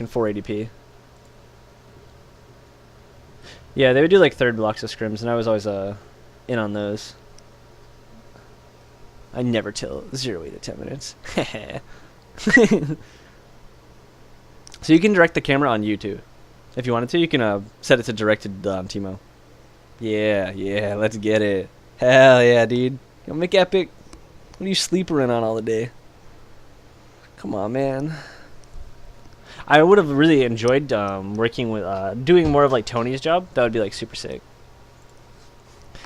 in 480p. Yeah, they would do like third blocks of scrims, and I was always in on those. I never till 0 8 to 10 minutes. So you can direct the camera on you too. If you wanted to, you can set it to directed Timo. Yeah, yeah, let's get it. Hell yeah, dude. Yo, make epic. What are you sleepering on all the day? Come on, man. I would have really enjoyed working with, doing more of like Tony's job. That would be like super sick.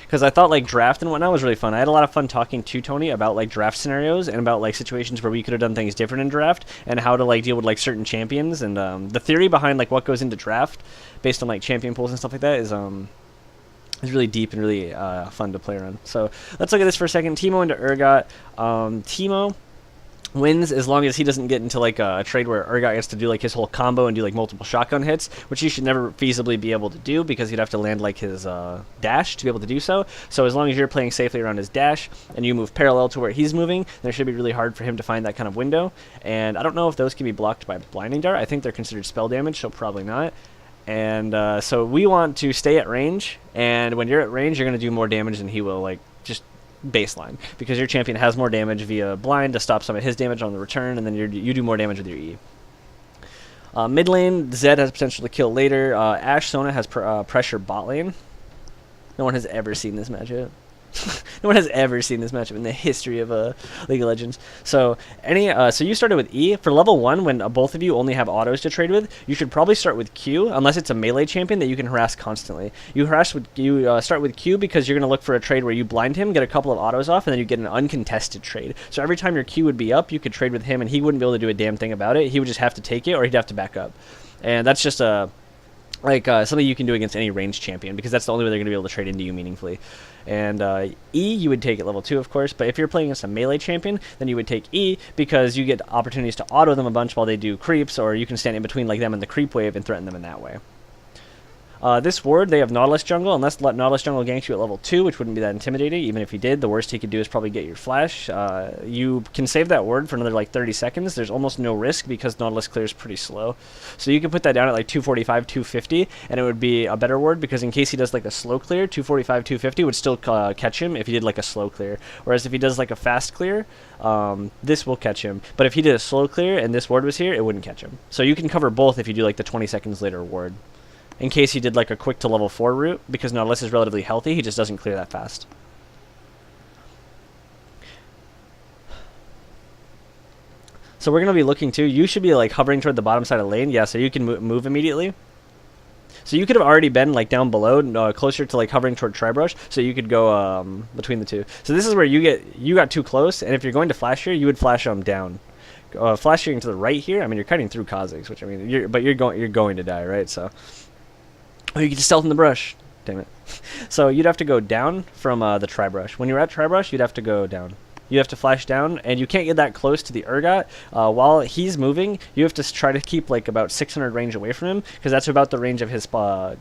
Because I thought like draft and whatnot was really fun. I had a lot of fun talking to Tony about like draft scenarios and about like situations where we could have done things different in draft and how to like deal with like certain champions and the theory behind like what goes into draft based on like champion pools and stuff like that is really deep and really fun to play around. So let's look at this for a second. Timo into Urgot. Timo wins as long as he doesn't get into like a trade where Urgot gets to do like his whole combo and do like multiple shotgun hits, which he should never feasibly be able to do because he'd have to land like his dash to be able to do so. So as long as you're playing safely around his dash and you move parallel to where he's moving, then it should be really hard for him to find that kind of window. And I don't know if those can be blocked by blinding dart. I think they're considered spell damage, so probably not. And so we want to stay at range, and when you're at range, you're going to do more damage than he will, like just baseline, because your champion has more damage via blind to stop some of his damage on the return, and then you do more damage with your E. Mid lane, Zed has potential to kill later. Ashe Sona has pressure bot lane. No one has ever seen this matchup. No one has ever seen this matchup in the history of League of Legends. So so you started with E. For level 1, when both of you only have autos to trade with, you should probably start with Q, unless it's a melee champion that you can harass constantly. You start with Q because you're going to look for a trade where you blind him, get a couple of autos off, and then you get an uncontested trade. So every time your Q would be up, you could trade with him, and he wouldn't be able to do a damn thing about it. He would just have to take it, or he'd have to back up. And that's just something you can do against any ranged champion, because that's the only way they're going to be able to trade into you meaningfully. And E, you would take at level 2, of course, but if you're playing against a melee champion, then you would take E, because you get opportunities to auto them a bunch while they do creeps, or you can stand in between like them and the creep wave and threaten them in that way. This ward, they have Nautilus jungle, unless Nautilus jungle ganks you at level 2, which wouldn't be that intimidating. Even if he did, the worst he could do is probably get your flash. You can save that ward for another like 30 seconds. There's almost no risk because Nautilus clears pretty slow. So you can put that down at like 245, 250, and it would be a better ward, because in case he does like a slow clear, 245, 250 would still catch him if he did like a slow clear. Whereas if he does like a fast clear, this will catch him. But if he did a slow clear and this ward was here, it wouldn't catch him. So you can cover both if you do like the 20 seconds later ward, in case he did like a quick to level 4 route, because Nautilus is relatively healthy, he just doesn't clear that fast. So we're going to be looking too, you should be like hovering toward the bottom side of the lane, yeah, so you can move immediately. So you could have already been like down below, closer to like hovering toward Tribrush, so you could go between the two. So this is where you got too close, and if you're going to flash here, you would flash down. Flashing to the right here, I mean, you're cutting through Kha'Zix, which I mean, you're going to die, right? So. Oh, you can just stealth in the brush. Damn it. So you'd have to go down from the Tribrush. When you're at Tribrush, you'd have to go down. You have to flash down, and you can't get that close to the Urgot. While he's moving, you have to try to keep like about 600 range away from him, because that's about the range of his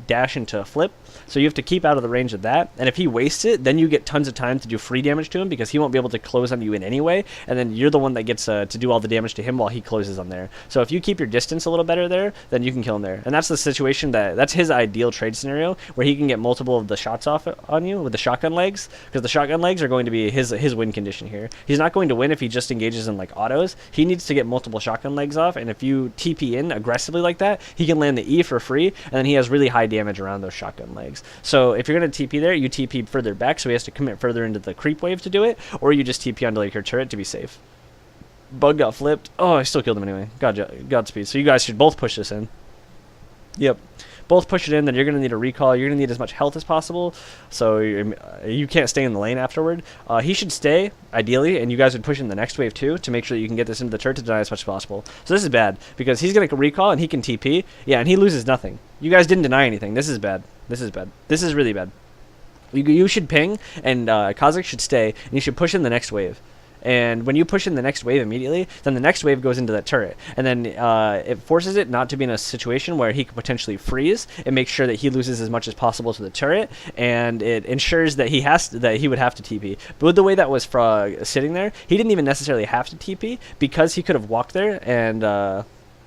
dash into flip. So you have to keep out of the range of that, and if he wastes it, then you get tons of time to do free damage to him, because he won't be able to close on you in any way, and then you're the one that gets to do all the damage to him while he closes on there. So if you keep your distance a little better there, then you can kill him there. And that's the situation that's his ideal trade scenario, where he can get multiple of the shots off on you with the shotgun legs, because the shotgun legs are going to be his win condition here. He's not going to win if he just engages in like autos. He needs to get multiple shotgun legs off, and if you TP in aggressively like that, he can land the E for free, and then he has really high damage around those shotgun legs. So if you're going to TP there, you TP further back, so he has to commit further into the creep wave to do it, or you just TP onto like your turret to be safe. Bug got flipped. Oh, I still killed him anyway. Godspeed. So you guys should both push this in. Yep. Both push it in, then you're going to need a recall. You're going to need as much health as possible, so you can't stay in the lane afterward. He should stay, ideally, and you guys would push in the next wave too, to make sure that you can get this into the turret to deny as much as possible. So this is bad, because he's going to recall, and he can TP. Yeah, and he loses nothing. You guys didn't deny anything. This is bad. This is bad. This is really bad. You should ping, and Kha'Zix should stay, and you should push in the next wave. And when you push in the next wave immediately, then the next wave goes into that turret. And then it forces it not to be in a situation where he could potentially freeze. It makes sure that he loses as much as possible to the turret, and it ensures that he would have to TP. But with the way that was sitting there, he didn't even necessarily have to TP, because he could have walked there and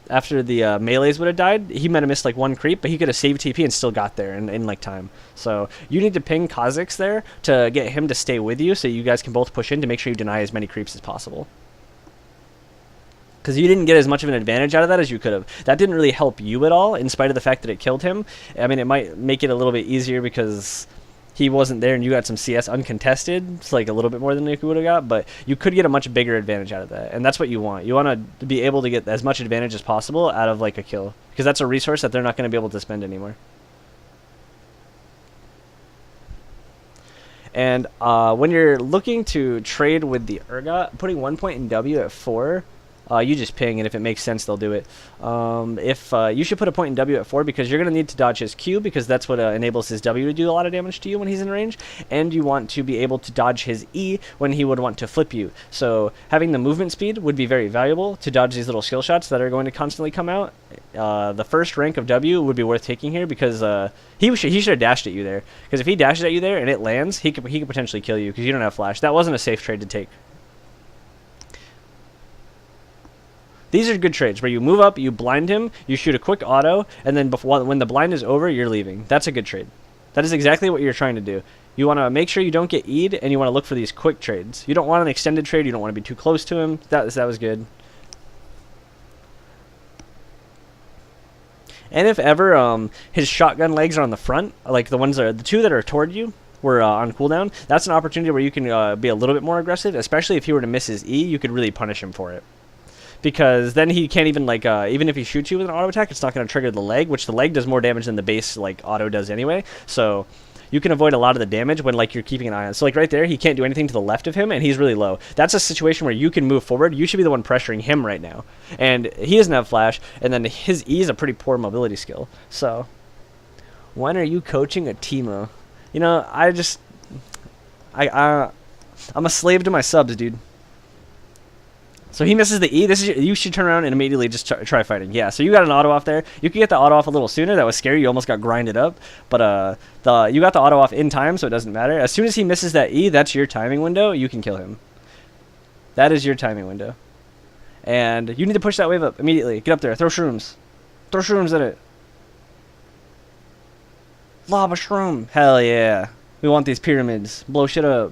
after the melees would have died, he might have missed like one creep, but he could have saved TP and still got there in like time. So you need to ping Kha'zix there to get him to stay with you, so you guys can both push in to make sure you deny as many creeps as possible. Because you didn't get as much of an advantage out of that as you could have. That didn't really help you at all, in spite of the fact that it killed him. I mean, it might make it a little bit easier because he wasn't there and you got some CS uncontested. It's like a little bit more than you would have got, but you could get a much bigger advantage out of that. And that's what you want. You want to be able to get as much advantage as possible out of like a kill. Because that's a resource that they're not going to be able to spend anymore. And when you're looking to trade with the Urgot, putting 1 point in W at 4... you just ping, and if it makes sense, they'll do it. You should put a point in W at 4 because you're going to need to dodge his Q because that's what enables his W to do a lot of damage to you when he's in range. And you want to be able to dodge his E when he would want to flip you. So having the movement speed would be very valuable to dodge these little skill shots that are going to constantly come out. The first rank of W would be worth taking here because he should have dashed at you there. Because if he dashes at you there and it lands, he could potentially kill you because you don't have flash. That wasn't a safe trade to take. These are good trades where you move up, you blind him, you shoot a quick auto, and then when the blind is over, you're leaving. That's a good trade. That is exactly what you're trying to do. You want to make sure you don't get E'd, and you want to look for these quick trades. You don't want an extended trade. You don't want to be too close to him. That was good. And if ever his shotgun legs are on the front, like the two that are toward you, were on cooldown, that's an opportunity where you can be a little bit more aggressive, especially if he were to miss his E, you could really punish him for it. Because then he can't even, like, even if he shoots you with an auto attack, it's not going to trigger the leg, which the leg does more damage than the base, like, auto does anyway. So you can avoid a lot of the damage when, like, you're keeping an eye on. So, like, right there, he can't do anything to the left of him, and he's really low. That's a situation where you can move forward. You should be the one pressuring him right now. And he doesn't have flash, and then his E is a pretty poor mobility skill. So, when are you coaching a Teemo? You know, I'm a slave to my subs, dude. So he misses the E. You should turn around and immediately just try fighting. Yeah, so you got an auto off there. You could get the auto off a little sooner. That was scary. You almost got grinded up. But you got the auto off in time, so it doesn't matter. As soon as he misses that E, that's your timing window. You can kill him. That is your timing window. And you need to push that wave up immediately. Get up there. Throw shrooms. Throw shrooms at it. Lava shroom. Hell yeah. We want these pyramids. Blow shit up.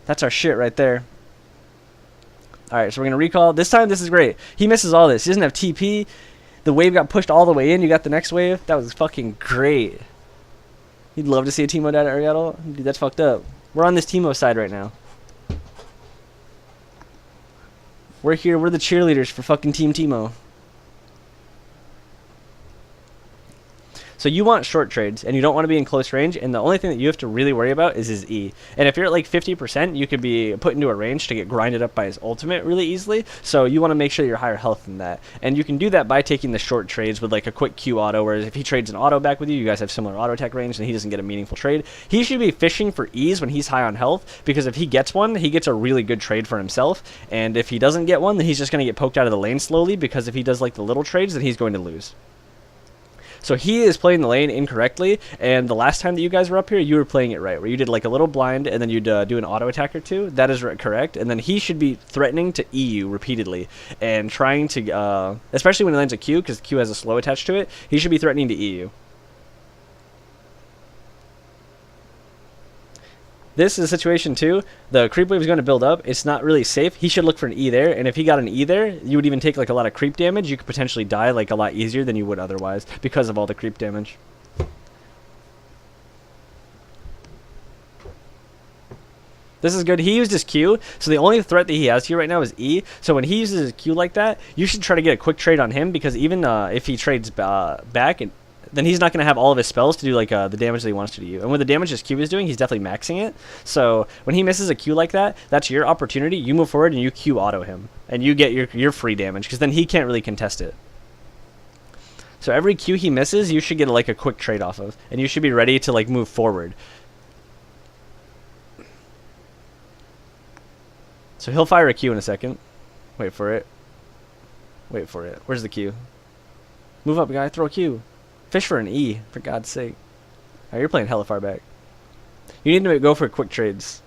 That's our shit right there. Alright, so we're going to recall. This time, this is great. He misses all this. He doesn't have TP. The wave got pushed all the way in. You got the next wave. That was fucking great. You'd love to see a Teemo die at Arigato. Dude, that's fucked up. We're on this Teemo side right now. We're here. We're the cheerleaders for fucking Team Teemo. So you want short trades, and you don't want to be in close range, and the only thing that you have to really worry about is his E. And if you're at like 50%, you could be put into a range to get grinded up by his ultimate really easily, so you want to make sure you're higher health than that. And you can do that by taking the short trades with like a quick Q auto, whereas if he trades an auto back with you, you guys have similar auto attack range, and he doesn't get a meaningful trade. He should be fishing for E's when he's high on health, because if he gets one, he gets a really good trade for himself, and if he doesn't get one, then he's just going to get poked out of the lane slowly, because if he does like the little trades, then he's going to lose. So he is playing the lane incorrectly, and the last time that you guys were up here, you were playing it right, where you did like a little blind, and then you'd do an auto attack or two. That is correct, and then he should be threatening to E you repeatedly, and trying to, especially when he lands a Q, because Q has a slow attached to it, he should be threatening to E you. This is a situation too. The creep wave is going to build up. It's not really safe. He should look for an E there, and if he got an E there, you would even take like a lot of creep damage. You could potentially die like a lot easier than you would otherwise because of all the creep damage. This is good. He used his Q, so the only threat that he has here right now is E. So when he uses his Q like that, you should try to get a quick trade on him, because even if he trades back, then he's not going to have all of his spells to do like the damage that he wants to do. And with the damage his Q is doing, he's definitely maxing it. So when he misses a Q like that, that's your opportunity. You move forward and you Q auto him, and you get your free damage, because then he can't really contest it. So every Q he misses, you should get like a quick trade off of, and you should be ready to like move forward. So he'll fire a Q in a second. Wait for it. Wait for it. Where's the Q? Move up, guy. Throw a Q. Fish for an E, for God's sake. Alright, you're playing hella far back. You need to go for quick trades.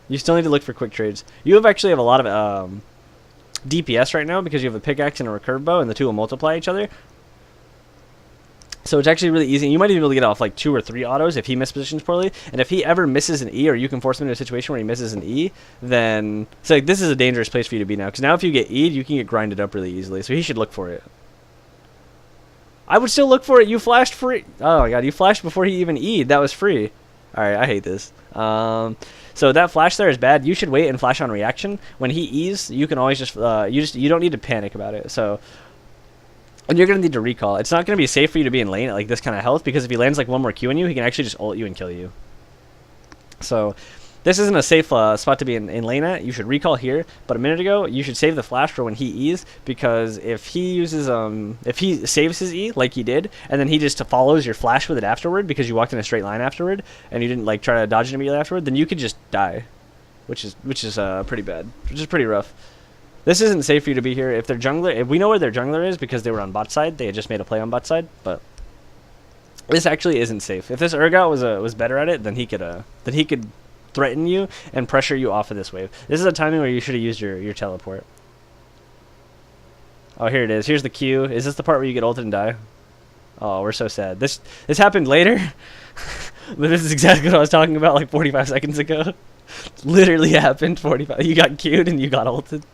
You still need to look for quick trades. You have actually have a lot of DPS right now because you have a pickaxe and a recurve bow, and the two will multiply each other. So it's actually really easy. You might even be able to get off like 2 or 3 autos if he mispositions poorly. And if he ever misses an E, or you can force him into a situation where he misses an E, then so like, this is a dangerous place for you to be now. Because now if you get E'd, you can get grinded up really easily. So he should look for it. I would still look for it. You flashed free. Oh my god, you flashed before he even E'd. That was free. Alright, I hate this. So that flash there is bad. You should wait and flash on reaction. When he E's, you can always just you don't need to panic about it. So. And you're going to need to recall. It's not going to be safe for you to be in lane at like this kind of health, because if he lands like one more Q on you, he can actually just ult you and kill you. So this isn't a safe spot to be in lane at. You should recall here. But a minute ago, you should save the flash for when he E's, because if he uses if he saves his E like he did, and then he just follows your flash with it afterward because you walked in a straight line afterward and you didn't like try to dodge it immediately afterward, then you could just die, which is pretty bad, which is pretty rough. This isn't safe for you to be here. If their jungler, if we know where their jungler is because they were on bot side, they had just made a play on bot side, but this actually isn't safe. If this Urgot was better at it, then he could threaten you and pressure you off of this wave. This is a timing where you should have used your teleport. Oh, here it is. Here's the Q. Is this the part where you get ulted and die? Oh, we're so sad. This happened later. But this is exactly what I was talking about like 45 seconds ago. Literally happened 45. You got Q'd and you got ulted.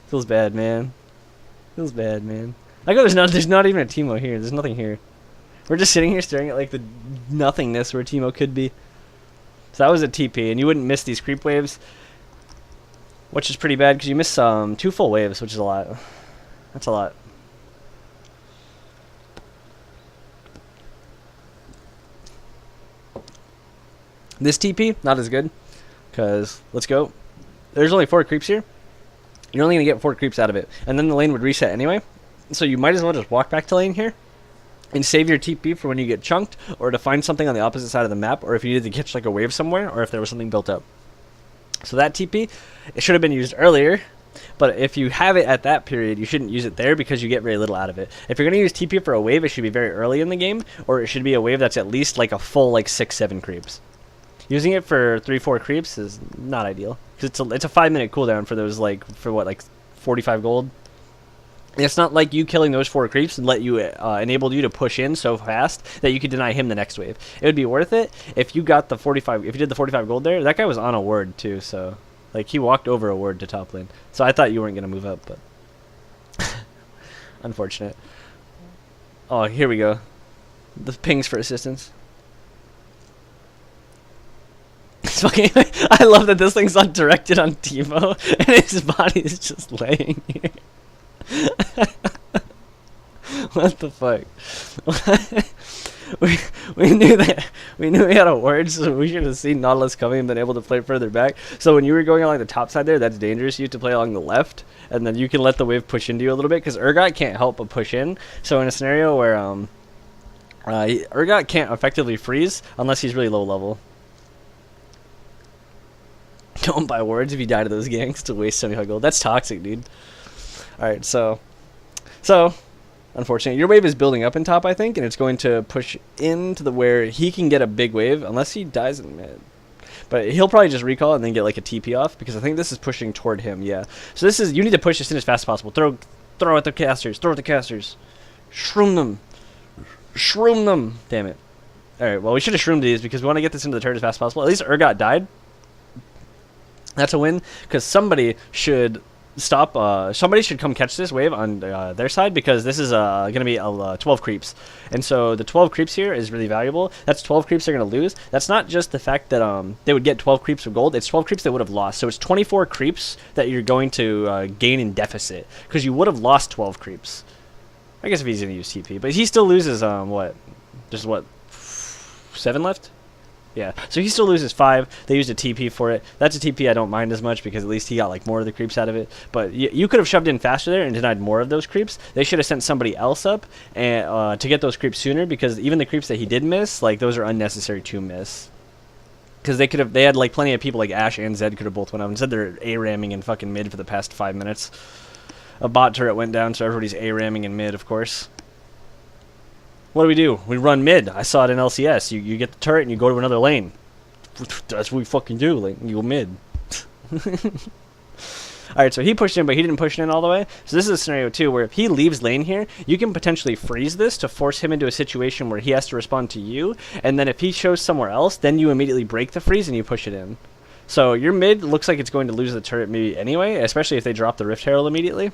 Feels bad, man. Feels bad, man. I go. There's not even a Teemo here. There's nothing here. We're just sitting here staring at like the nothingness where Teemo could be. So that was a TP, and you wouldn't miss these creep waves, which is pretty bad because you miss 2 full waves, which is a lot. That's a lot. This TP not as good, because let's go. There's only 4 creeps here. You're only going to get 4 creeps out of it. And then the lane would reset anyway. So you might as well just walk back to lane here and save your TP for when you get chunked, or to find something on the opposite side of the map, or if you needed to catch like a wave somewhere, or if there was something built up. So that TP, it should have been used earlier. But if you have it at that period, you shouldn't use it there because you get very little out of it. If you're going to use TP for a wave, it should be very early in the game, or it should be a wave that's at least like a full like 6-7 creeps. Using it for 3-4 creeps is not ideal, because it's a 5-minute cooldown for those like 45 gold. And it's not like you killing those 4 creeps and let you enabled you to push in so fast that you could deny him the next wave. It would be worth it if you got the 45. If you did the 45 gold there, that guy was on a ward too, so like he walked over a ward to top lane. So I thought you weren't gonna move up, but unfortunate. Oh, here we go. The pings for assistance. I love that this thing's not directed on Teemo, and his body is just laying here. What the fuck? we knew that we had a ward, so we should have seen Nautilus coming and been able to play further back. So when you were going along the top side there, that's dangerous. You have to play along the left, and then you can let the wave push into you a little bit, because Urgot can't help but push in. So in a scenario where Urgot can't effectively freeze unless he's really low level. Don't buy wards if you die to those ganks to waste 75 gold. That's toxic, dude. Alright, so unfortunately, your wave is building up in top, I think, and it's going to push into the where he can get a big wave, unless he dies in mid. But he'll probably just recall and then get like a TP off, because I think this is pushing toward him, yeah. So this is, you need to push this in as fast as possible. Throw at the casters, throw at the casters. Shroom them. Shroom them. Damn it. Alright, well, we should have shroomed these, because we want to get this into the turret as fast as possible. At least Urgot died. That's a win, because somebody should stop. Somebody should come catch this wave on their side, because this is going to be 12 creeps, and so the 12 creeps here is really valuable. That's 12 creeps they're going to lose. That's not just the fact that they would get 12 creeps of gold. It's 12 creeps they would have lost. So it's 24 creeps that you're going to gain in deficit, because you would have lost 12 creeps. I guess if he's going to use TP, but he still loses what? There's what? 7 left. Yeah, so he still loses 5. They used a TP for it. That's a TP I don't mind as much, because at least he got like more of the creeps out of it. But you could have shoved in faster there and denied more of those creeps. They should have sent somebody else up and to get those creeps sooner, because even the creeps that he did miss, like those are unnecessary to miss. Because they had like plenty of people like Ashe and Zed could have both went up. Instead they're A-ramming in fucking mid for the past 5 minutes. A bot turret went down, so everybody's A-ramming in mid, of course. What do? We run mid. I saw it in LCS. You get the turret and you go to another lane. That's what we fucking do. Like, you go mid. Alright, so he pushed in, but he didn't push in all the way. So this is a scenario, too, where if he leaves lane here, you can potentially freeze this to force him into a situation where he has to respond to you. And then if he shows somewhere else, then you immediately break the freeze and you push it in. So your mid looks like it's going to lose the turret maybe anyway, especially if they drop the Rift Herald immediately.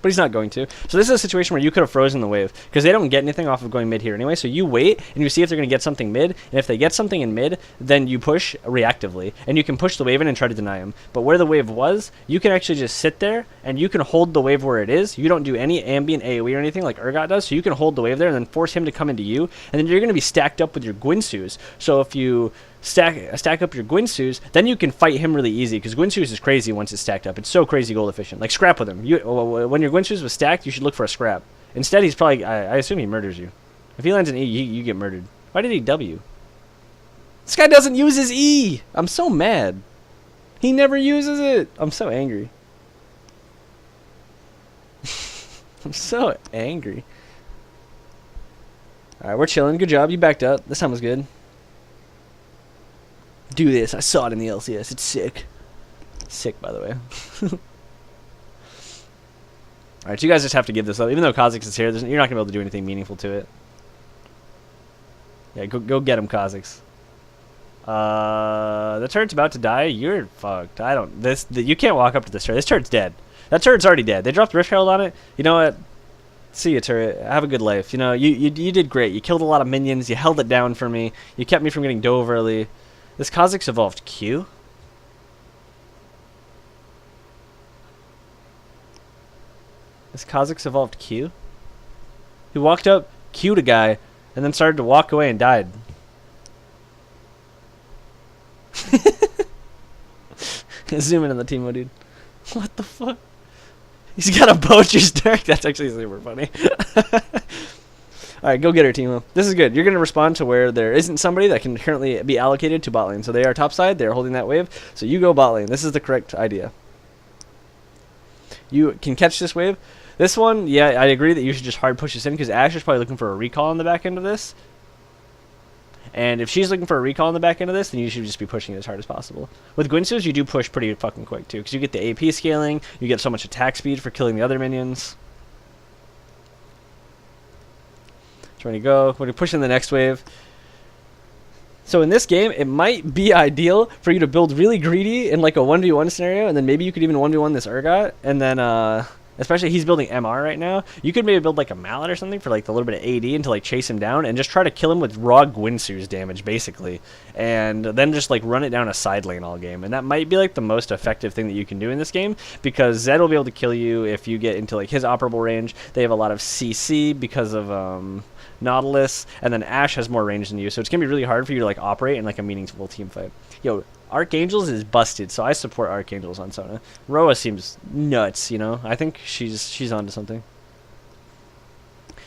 But he's not going to. So this is a situation where you could have frozen the wave, because they don't get anything off of going mid here anyway. So you wait, and you see if they're going to get something mid, and if they get something in mid, then you push reactively, and you can push the wave in and try to deny him. But where the wave was, you can actually just sit there, and you can hold the wave where it is. You don't do any ambient AoE or anything like Urgot does, so you can hold the wave there and then force him to come into you, and then you're going to be stacked up with your Gwynsu's. So if you stack up your Gwynsu's, then you can fight him really easy, because Gwynsu's is crazy once it's stacked up. It's so crazy gold efficient. Like, scrap with him. When your Gwynsu's was stacked, you should look for a scrap. Instead, he's probably, I assume he murders you. If he lands an E, you get murdered. Why did he W? This guy doesn't use his E! I'm so mad. He never uses it! I'm so angry. I'm so angry. Alright, we're chilling. Good job. You backed up. This time was good. Do this. I saw it in the LCS. It's sick. Sick, by the way. Alright, you guys just have to give this up. Even though Kha'zix is here, you're not going to be able to do anything meaningful to it. Yeah, go get him, Kha'zix. The turret's about to die. You're fucked. You can't walk up to this turret. This turret's dead. That turret's already dead. They dropped Rift Herald on it. You know what? See you, turret. Have a good life. You know, you did great. You killed a lot of minions. You held it down for me. You kept me from getting dove early. This Kha'zix evolved Q? This Kha'zix evolved Q? He walked up, Q'd a guy, and then started to walk away and died. Zoom in on the Teemo, dude. What the fuck? He's got a poacher's dirk. That's actually super funny. Alright, go get her, Teemo. This is good. You're going to respond to where there isn't somebody that can currently be allocated to bot lane. So they are top side. They're holding that wave. So you go bot lane. This is the correct idea. You can catch this wave. This one, yeah, I agree that you should just hard push this in, because Ashe is probably looking for a recall on the back end of this. And if she's looking for a recall on the back end of this, then you should just be pushing it as hard as possible. With Gwynsu's, you do push pretty fucking quick, too, because you get the AP scaling. You get so much attack speed for killing the other minions. Trying to go. We're going to push in the next wave. So in this game, it might be ideal for you to build really greedy in like a 1v1 scenario, and then maybe you could even 1v1 this Urgot, and then, especially he's building MR right now, you could maybe build like a mallet or something for like a little bit of AD and to like chase him down and just try to kill him with raw Gwynsu's damage, basically. And then just like run it down a side lane all game. And that might be like the most effective thing that you can do in this game, because Zed will be able to kill you if you get into like his operable range. They have a lot of CC because of, Nautilus, and then Ashe has more range than you, so it's gonna be really hard for you to like operate in like a meaningful team fight. Yo, Archangels is busted, so I support Archangels on Sona. Roa seems nuts, you know. I think she's onto something.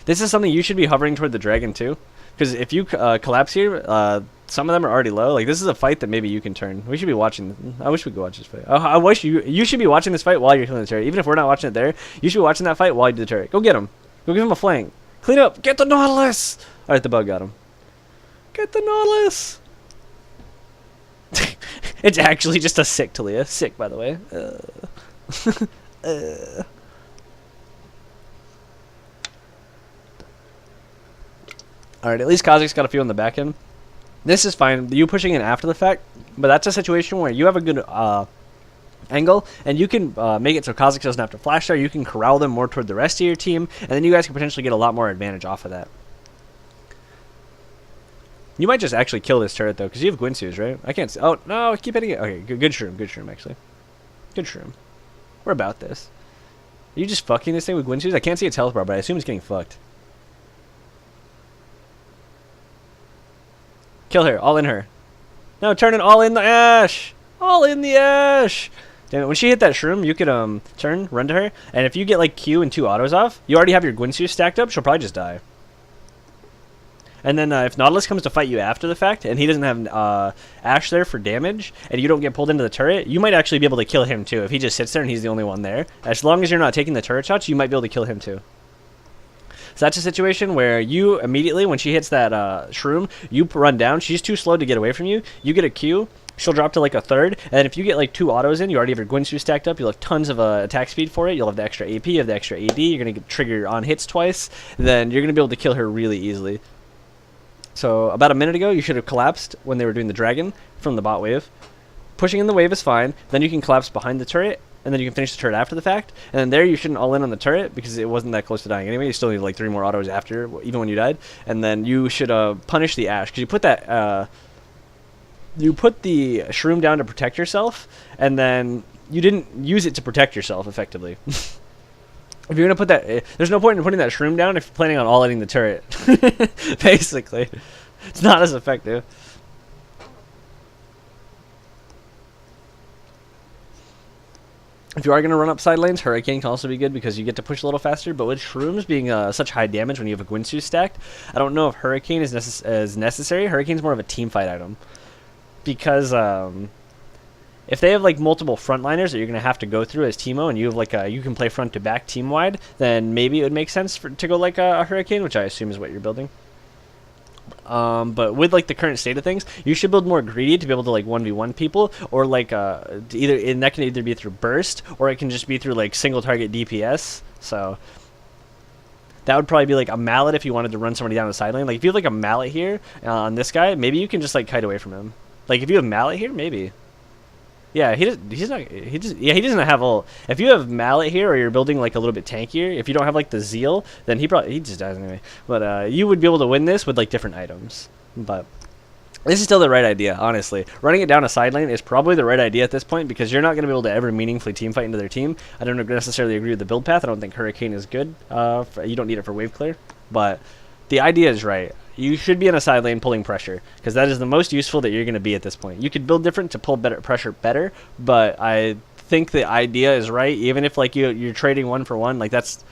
This is something you should be hovering toward the dragon too, because if you collapse here, some of them are already low. Like, this is a fight that maybe you can turn. We should be watching. I wish we could watch this fight. I wish you should be watching this fight while you're killing the turret. Even if we're not watching it there, you should be watching that fight while you do the turret. Go get him. Go give him a flank. Clean up! Get the Nautilus! Alright, the bug got him. Get the Nautilus! It's actually just a sick Talia. Sick, by the way. Alright, at least Kha'zix got a few on the back end. This is fine. You pushing in after the fact, but that's a situation where you have a good angle, and you can make it so Kha'zix doesn't have to flash there. You can corral them more toward the rest of your team, and then you guys can potentially get a lot more advantage off of that. You might just actually kill this turret, though, because you have Gwynsu's, right? I can't see. Oh, no, keep hitting it. Okay, good shroom, actually. Good shroom. We're about this. Are you just fucking this thing with Gwynsu's? I can't see its health bar, but I assume it's getting fucked. Kill her. All in her. No, turn it all in the Ashe. All in the Ashe. Damn it, when she hit that shroom, you could turn, run to her, and if you get like Q and 2 autos off, you already have your Gwynsu stacked up, she'll probably just die. And then if Nautilus comes to fight you after the fact, and he doesn't have Ashe there for damage, and you don't get pulled into the turret, you might actually be able to kill him too, if he just sits there and he's the only one there. As long as you're not taking the turret shots, you might be able to kill him too. So that's a situation where you immediately, when she hits that shroom, you run down. She's too slow to get away from you. You get a Q, she'll drop to like a third, and then if you get like 2 autos in, you already have your Guinsoo stacked up, you'll have tons of attack speed for it, you'll have the extra AP, you have the extra AD, you're going to trigger your on hits twice, then you're going to be able to kill her really easily. So about a minute ago, you should have collapsed when they were doing the dragon from the bot wave. Pushing in the wave is fine, then you can collapse behind the turret, and then you can finish the turret after the fact, and then there you shouldn't all in on the turret, because it wasn't that close to dying anyway, you still need like 3 more autos after, even when you died, and then you should punish the Ashe, because you put that... you put the shroom down to protect yourself, and then you didn't use it to protect yourself, effectively. If you're going to put that... there's no point in putting that shroom down if you're planning on all-hitting the turret. Basically. It's not as effective. If you are going to run up side lanes, Hurricane can also be good because you get to push a little faster, but with shrooms being such high damage when you have a Guinsoo stacked, I don't know if Hurricane is necessary. Hurricane's more of a team fight item. Because if they have like multiple frontliners that you're going to have to go through as Teemo, and you have like you can play front to back team wide, then maybe it would make sense to go like a Hurricane, which I assume is what you're building. But with like the current state of things, you should build more greedy to be able to like 1v1 people, or like and that can either be through burst, or it can just be through like single target DPS. So that would probably be like a mallet if you wanted to run somebody down the side lane. Like if you have like a mallet here on this guy, maybe you can just like kite away from him. Like if you have mallet here, maybe. Yeah, he doesn't have ult. If you have mallet here, or you're building like a little bit tankier, if you don't have like the zeal, then he just dies anyway. But you would be able to win this with like different items. But this is still the right idea, honestly. Running it down a side lane is probably the right idea at this point, because you're not going to be able to ever meaningfully team fight into their team. I don't necessarily agree with the build path. I don't think Hurricane is good. You don't need it for wave clear, but the idea is right. You should be in a side lane pulling pressure, because that is the most useful that you're going to be at this point. You could build different to pull better pressure better, but I think the idea is right. Even if like you're trading 1 for 1, like that's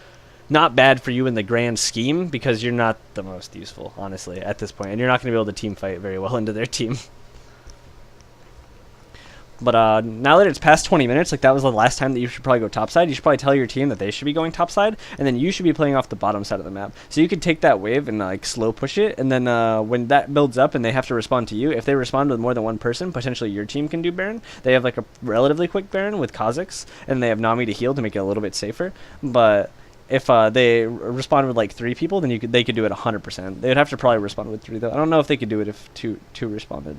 not bad for you in the grand scheme, because you're not the most useful, honestly, at this point, and you're not going to be able to team fight very well into their team. But now that it's past 20 minutes, like that was the last time that you should probably go topside, you should probably tell your team that they should be going topside, and then you should be playing off the bottom side of the map. So you could take that wave and like slow push it, and then when that builds up and they have to respond to you, if they respond with more than 1 person, potentially your team can do Baron. They have like a relatively quick Baron with Kha'Zix, and they have Nami to heal to make it a little bit safer. But if they respond with like 3 people, then they could do it 100%. They would have to probably respond with 3 though. I don't know if they could do it if two responded.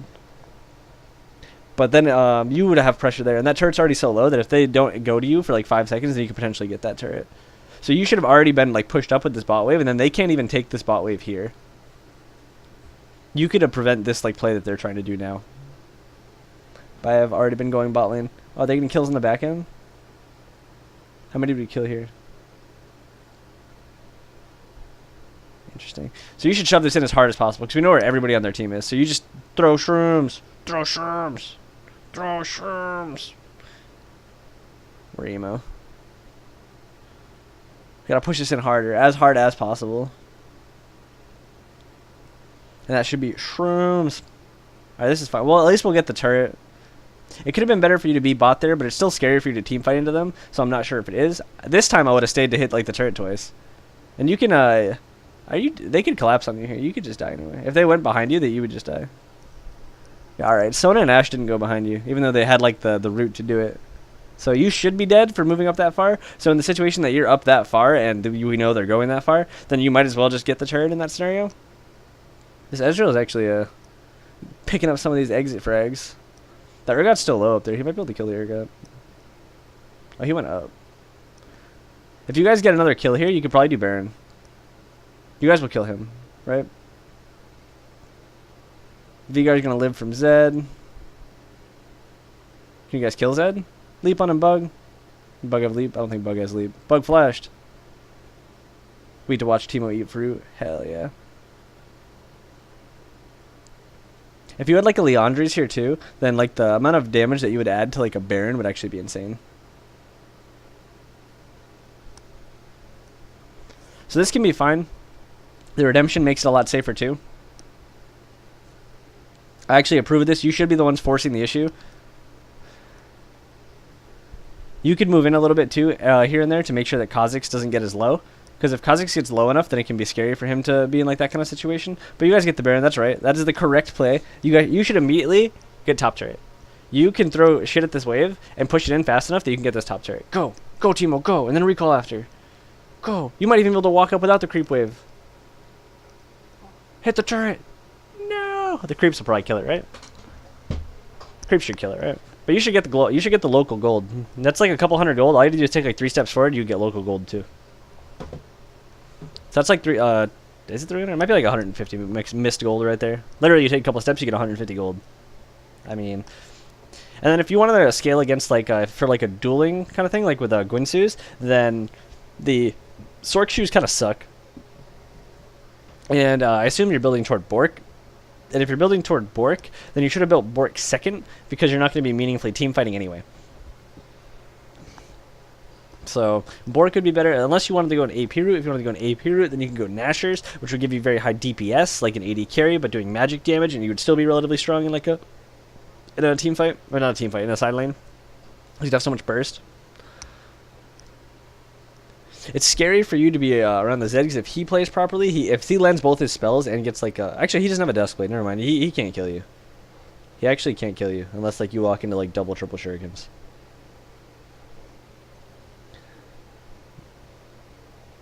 But then you would have pressure there, and that turret's already so low that if they don't go to you for like 5 seconds, then you could potentially get that turret. So you should have already been like pushed up with this bot wave, and then they can't even take this bot wave here. You could have prevent this like play that they're trying to do now. But I have already been going bot lane. Oh, they getting kills in the back end? How many did we kill here? Interesting. So you should shove this in as hard as possible, because we know where everybody on their team is. So you just throw shrooms. Throw shrooms. Throw shrooms. We're emo. Gotta push this in harder, as hard as possible. And that should be shrooms. Alright, this is fine. Well, at least we'll get the turret. It could have been better for you to be bot there, but it's still scary for you to team fight into them, so I'm not sure if it is. This time I would have stayed to hit like the turret twice. And you can they could collapse on you here. You could just die anyway. If they went behind you, that you would just die. Yeah, alright, Sona and Ashe didn't go behind you, even though they had like the route to do it. So you should be dead for moving up that far. So in the situation that you're up that far and we know they're going that far, then you might as well just get the turret in that scenario. This Ezreal is actually picking up some of these exit frags. That Urgot's still low up there. He might be able to kill the Urgot. Oh, he went up. If you guys get another kill here, you could probably do Baron. You guys will kill him, right? Viggar's gonna live from Zed. Can you guys kill Zed? Leap on him, Bug. Bug have leap? I don't think Bug has leap. Bug flashed. We need to watch Teemo eat fruit. Hell yeah. If you had like a Leandri's here too, then like the amount of damage that you would add to like a Baron would actually be insane. So this can be fine. The redemption makes it a lot safer too. I actually approve of this. You should be the ones forcing the issue. You could move in a little bit too here and there to make sure that Kha'Zix doesn't get as low. Because if Kha'Zix gets low enough, then it can be scary for him to be in like that kind of situation. But you guys get the Baron. That's right. That is the correct play. You should immediately get top turret. you can throw shit at this wave and push it in fast enough that you can get this top turret. Go. Go, Teemo, go. And then recall after. Go. You might even be able to walk up without the creep wave. Hit the turret. No. The creeps will probably kill it, right? Creeps should kill it, right? But you should get the local gold. That's like a couple hundred gold. All you have to do is take like 3 steps forward, you get local gold too. So that's like is it 300? It might be like 150 missed gold right there. Literally, you take a couple steps, you get 150 gold. I mean, and then if you wanted to scale against like for like a dueling kind of thing, like with Guinsu's, then the Sork shoes kind of suck. And I assume you're building toward Bork. And if you're building toward Bork, then you should have built Bork second, because you're not going to be meaningfully team fighting anyway. So Bork could be better, unless you wanted to go an AP route. If you wanted to go an AP route, then you can go Nashers, which would give you very high DPS, like an AD carry, but doing magic damage, and you would still be relatively strong in like a team fight, or not a team fight, in a side lane. You'd have so much burst. It's scary for you to be around the Zed, because if he plays properly, if he lands both his spells and gets like actually he doesn't have a Dusk Blade, never mind, he can't kill you. He actually can't kill you unless like you walk into like double triple shurikens.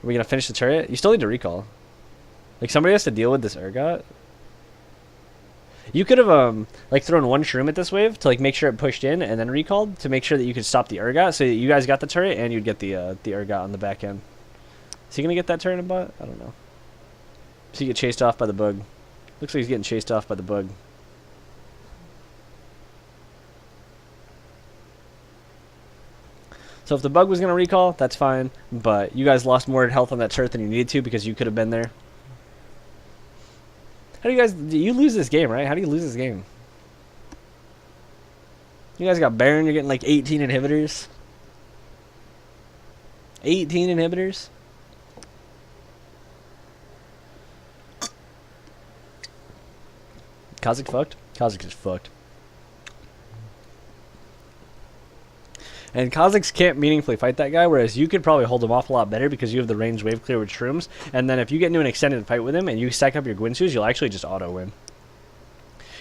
Are we gonna finish the turret? You still need to recall. Like somebody has to deal with this Urgot. You could have like thrown one shroom at this wave to like make sure it pushed in and then recalled to make sure that you could stop the Urgot, so you guys got the turret and you'd get the Urgot on the back end. Is he gonna get that turret in bot? I don't know. Does he get chased off by the bug? Looks like he's getting chased off by the bug. So if the bug was gonna recall, that's fine, but you guys lost more health on that turret than you needed to because you could have been there. How do you lose this game, right? How do you lose this game? You guys got Baron, you're getting like 18 inhibitors. 18 inhibitors? Kha'zix fucked? Kha'zix is fucked. And Kha'zix can't meaningfully fight that guy, whereas you could probably hold him off a lot better because you have the range wave clear with shrooms. And then if you get into an extended fight with him and you stack up your Guinsu's, you'll actually just auto win.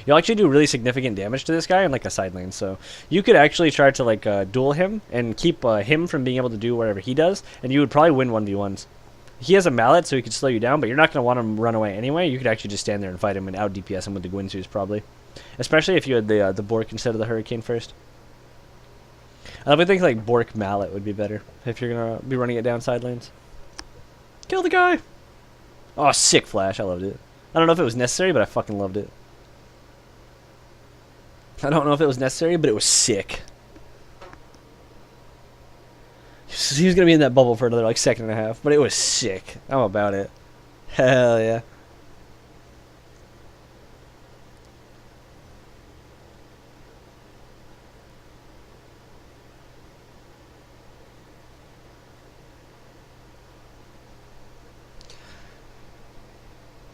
You'll actually do really significant damage to this guy in like a side lane. So you could actually try to like duel him and keep him from being able to do whatever he does, and you would probably win 1v1s. He has a mallet, so he could slow you down, but you're not going to want him to run away anyway. You could actually just stand there and fight him and out DPS him with the Guinsu's probably. Especially if you had the Bork instead of the Hurricane first. I would think like Bork Mallet would be better if you're gonna be running it down side lanes. Kill the guy! Oh, sick flash. I loved it. I don't know if it was necessary, but I fucking loved it. I don't know if it was necessary, but it was sick. He was gonna be in that bubble for another like second and a half, but it was sick. I'm about it. Hell yeah.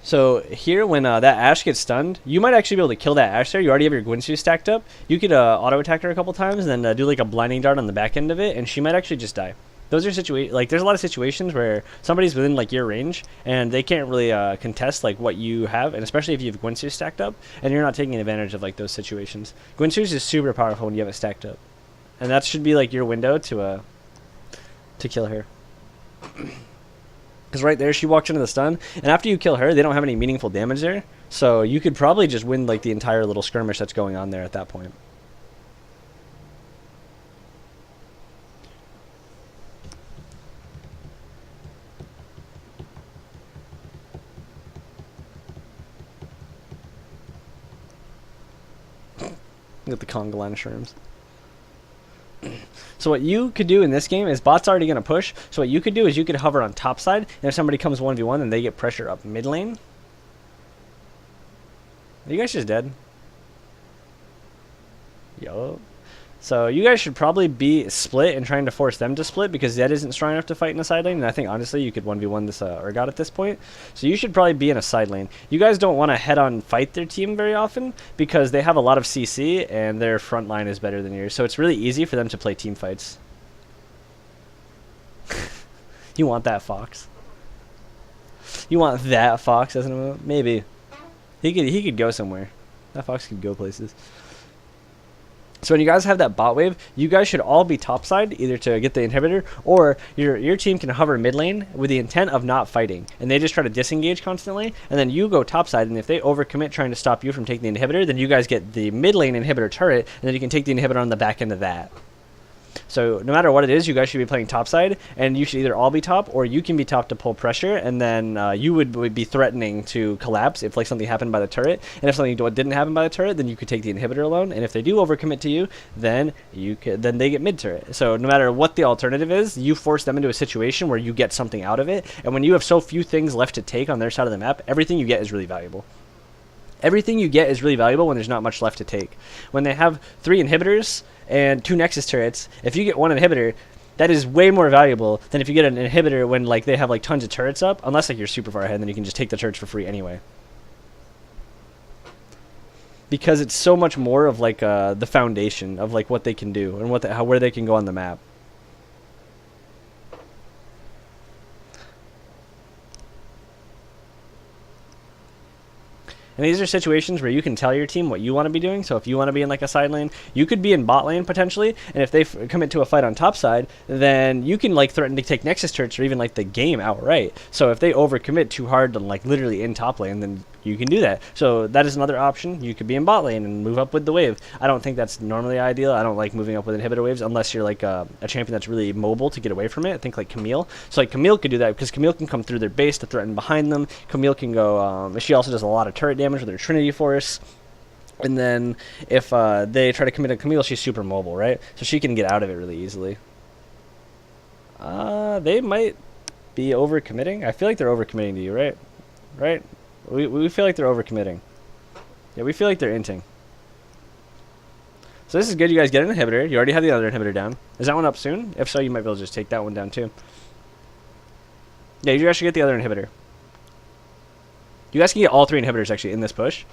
So here, when that Ashe gets stunned, you might actually be able to kill that Ashe there. You already have your Guinsu stacked up. You could auto attack her a couple times, and then do like a blinding dart on the back end of it, and she might actually just die. Those are there's a lot of situations where somebody's within like your range, and they can't really contest like what you have, and especially if you have Guinsu stacked up, and you're not taking advantage of like those situations. Guinsu is super powerful when you have it stacked up, and that should be like your window to kill her. Because right there, she walks into the stun, and after you kill her, they don't have any meaningful damage there. So you could probably just win like the entire little skirmish that's going on there at that point. Look at the conga line of shrooms. So what you could do in this game is bot's already going to push. So what you could do is you could hover on top side, and if somebody comes 1v1, then they get pressure up mid lane. Are you guys just dead? Yo. So you guys should probably be split and trying to force them to split, because Zed isn't strong enough to fight in a side lane, and I think honestly you could 1v1 this Urgot at this point. So you should probably be in a side lane. You guys don't want to head-on fight their team very often, because they have a lot of CC and their front line is better than yours, so it's really easy for them to play team fights. You want that Fox? You want that Fox as an emote? Maybe. He could go somewhere. That Fox could go places. So when you guys have that bot wave, you guys should all be topside, either to get the inhibitor, or your team can hover mid lane with the intent of not fighting. And they just try to disengage constantly, and then you go topside, and if they overcommit trying to stop you from taking the inhibitor, then you guys get the mid lane inhibitor turret, and then you can take the inhibitor on the back end of that. So no matter what it is, you guys should be playing topside, and you should either all be top, or you can be top to pull pressure, and then you would be threatening to collapse if like something happened by the turret. And if something didn't happen by the turret, then you could take the inhibitor alone. And if they do overcommit to you, then then they get mid turret. So no matter what the alternative is, you force them into a situation where you get something out of it. And when you have so few things left to take on their side of the map, everything you get is really valuable. Everything you get is really valuable when there's not much left to take. When they have 3 inhibitors and 2 Nexus turrets, if you get 1 inhibitor, that is way more valuable than if you get an inhibitor when like they have like tons of turrets up, unless like you're super far ahead, then you can just take the turrets for free anyway. Because it's so much more of like the foundation of like what they can do and where they can go on the map. And these are situations where you can tell your team what you want to be doing. So if you want to be in like a side lane, you could be in bot lane potentially. And if they commit to a fight on top side, then you can like threaten to take Nexus turrets or even like the game outright. So if they overcommit too hard to like literally in top lane, then you can do that. So that is another option. You could be in bot lane and move up with the wave. I don't think that's normally ideal. I don't like moving up with inhibitor waves unless you're like a champion that's really mobile to get away from it. I think like Camille. So like Camille could do that because Camille can come through their base to threaten behind them. Camille can go, she also does a lot of turret damage with her Trinity Force. And then if they try to commit to Camille, she's super mobile, right? So she can get out of it really easily. They might be overcommitting. I feel like they're overcommitting to you, right? Right? We feel like they're overcommitting. Yeah, we feel like they're inting. So this is good. You guys get an inhibitor. You already have the other inhibitor down. Is that one up soon? If so, you might be able to just take that one down too. Yeah, you guys should get the other inhibitor. You guys can get all 3 inhibitors actually in this push.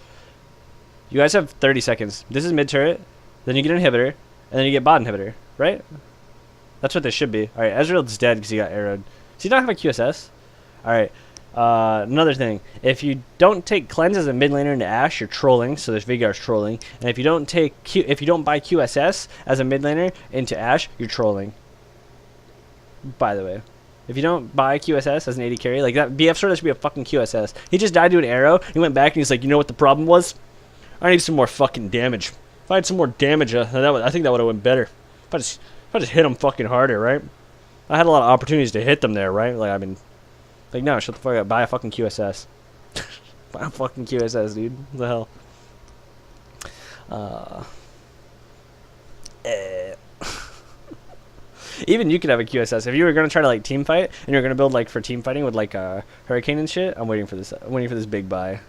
You guys have 30 seconds. This is mid turret. Then you get an inhibitor. And then you get bot inhibitor. Right? That's what this should be. Alright, Ezreal's dead because he got arrowed. Does he not have a QSS? Alright. Another thing, if you don't take cleanse as a mid laner into Ashe, you're trolling. So there's Viggar's trolling, and if you don't buy QSS as a mid laner into Ashe, you're trolling. By the way, if you don't buy QSS as an AD carry, like that BF sword should be a fucking QSS. He just died to an arrow. He went back and he's like, you know what the problem was? I need some more fucking damage. If I had some more damage, I think that would have went better. If I just hit him fucking harder, right? I had a lot of opportunities to hit them there, right? Like I mean. Like, no, shut the fuck up. Buy a fucking QSS. Buy a fucking QSS, dude. What the hell? Even you could have a QSS. If you were going to try to, like, team fight, and you're going to build, like, for team fighting with, like, Hurricane and shit, I'm waiting for this. I'm waiting for this big buy.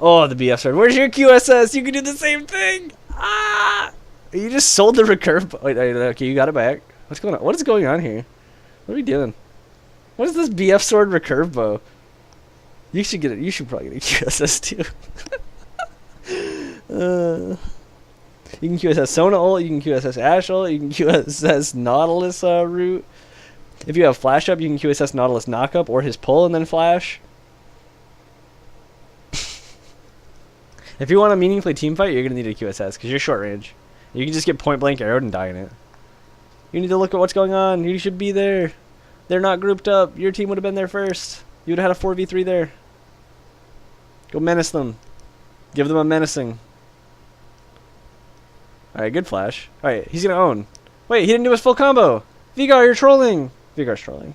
Oh, the BF sword. Where's your QSS? You can do the same thing. Ah! You just sold the recurve. Wait, okay, you got it back. What's going on? What is going on here? What are we doing? What is this BF sword recurve bow? You should get it. You should probably get a QSS too. You can QSS Sona ult. You can QSS Ashe ult. You can QSS Nautilus root. If you have flash up, you can QSS Nautilus knock up or his pull and then flash. If you want to meaningfully team fight, you're gonna need a QSS because you're short range. You can just get point blank arrowed and die in it. You need to look at what's going on. You should be there. They're not grouped up. Your team would have been there first. You would have had a 4v3 there. Go menace them. Give them a menacing. Alright, good flash. Alright, he's going to own. Wait, he didn't do his full combo. Viggar, you're trolling. Viggar's trolling.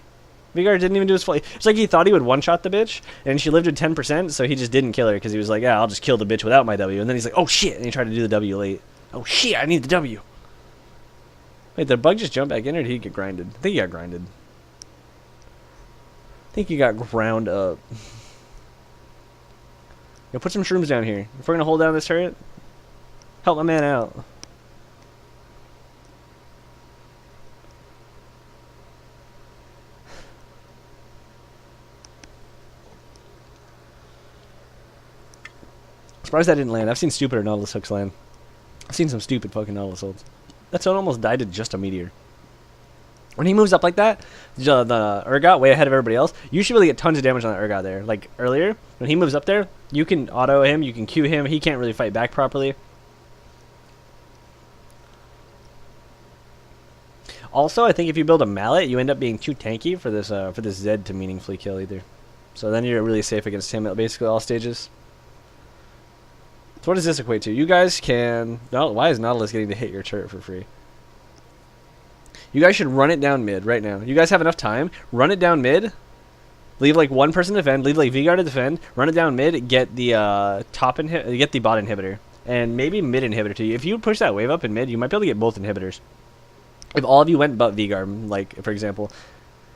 Viggar didn't even do his full... It's like he thought he would one-shot the bitch, and she lived at 10%, so he just didn't kill her because he was like, yeah, I'll just kill the bitch without my W. And then he's like, oh shit, and he tried to do the W late. Oh shit, I need the W. Wait, did the bug just jump back in, or did he get grinded? I think he got grinded. I think he got ground up. Yo, put some shrooms down here. If we're gonna hold down this turret, help my man out. Surprised that didn't land. I've seen stupider Nautilus hooks land. I've seen some stupid fucking Nautilus hooks. That one almost died to just a meteor. When he moves up like that, the Urgot way ahead of everybody else, you should really get tons of damage on the Urgot there. Like earlier, when he moves up there, you can auto him, you can Q him, he can't really fight back properly. Also, I think if you build a mallet, you end up being too tanky for this Zed to meaningfully kill either. So then you're really safe against him at basically all stages. So what does this equate to? You guys can... why is Nautilus getting to hit your turret for free? You guys should run it down mid right now. You guys have enough time. Run it down mid. Leave like one person to defend. Leave like Vgar to defend. Run it down mid. Get the get the bot inhibitor. And maybe mid inhibitor too. If you push that wave up in mid, you might be able to get both inhibitors. If all of you went but Vgar, like for example.